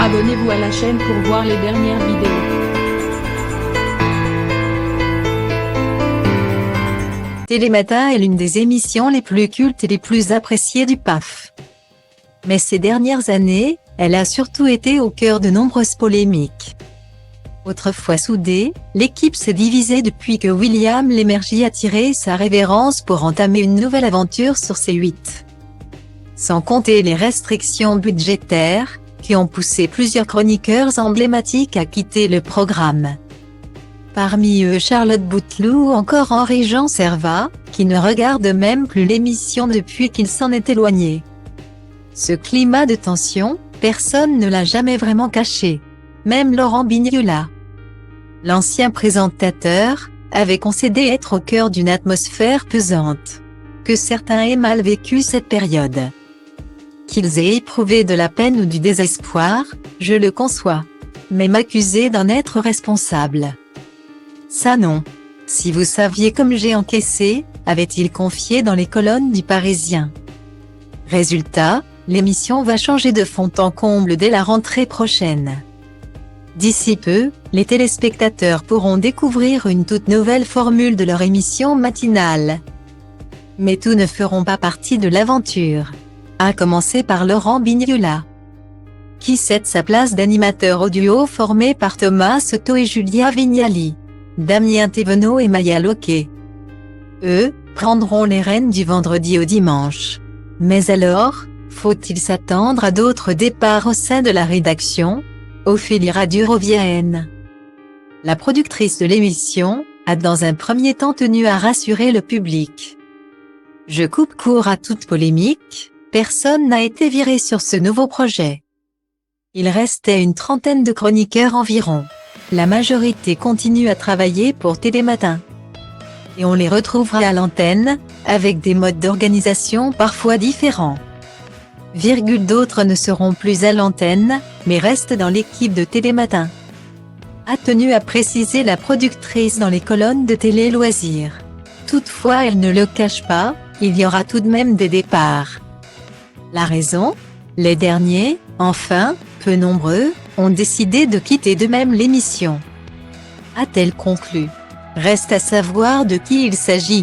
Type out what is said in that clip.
Abonnez-vous à la chaîne pour voir les dernières vidéos. Télématin est l'une des émissions les plus cultes et les plus appréciées du PAF. Mais ces dernières années, elle a surtout été au cœur de nombreuses polémiques. Autrefois soudée, l'équipe s'est divisée depuis que William Lémergie a tiré sa révérence pour entamer une nouvelle aventure sur C8. Sans compter les restrictions budgétaires, qui ont poussé plusieurs chroniqueurs emblématiques à quitter le programme. Parmi eux Charlotte Bouteloup ou encore Henri-Jean Servat, qui ne regarde même plus l'émission depuis qu'il s'en est éloigné. Ce climat de tension, personne ne l'a jamais vraiment caché. Même Laurent Bignola, l'ancien présentateur, avait concédé être au cœur d'une atmosphère pesante. Que certains aient mal vécu cette période, qu'ils aient éprouvé de la peine ou du désespoir, je le conçois. Mais m'accuser d'en être responsable, ça non. Si vous saviez comme j'ai encaissé, avait-il confié dans les colonnes du Parisien. Résultat, l'émission va changer de fond en comble dès la rentrée prochaine. D'ici peu, les téléspectateurs pourront découvrir une toute nouvelle formule de leur émission matinale. Mais tous ne feront pas partie de l'aventure. À commencer par Laurent Bignola, qui cède sa place d'animateur audio formé par Thomas Soto et Julia Vignali. Damien Thévenot et Maya Loquet, eux, prendront les rênes du vendredi au dimanche. Mais alors, faut-il s'attendre à d'autres départs au sein de la rédaction? Ophélie Radurovienne, la productrice de l'émission, a dans un premier temps tenu à rassurer le public. Je coupe court à toute polémique, personne n'a été viré sur ce nouveau projet. Il restait une trentaine de chroniqueurs environ. La majorité continue à travailler pour Télématin. Et on les retrouvera à l'antenne, avec des modes d'organisation parfois différents. D'autres ne seront plus à l'antenne, mais restent dans l'équipe de Télématin, a tenu à préciser la productrice dans les colonnes de Télé Loisirs. Toutefois, elle ne le cache pas, il y aura tout de même des départs. La raison? Les derniers, enfin, peu nombreux, ont décidé de quitter d'eux-mêmes l'émission, a-t-elle conclu. Reste à savoir de qui il s'agit.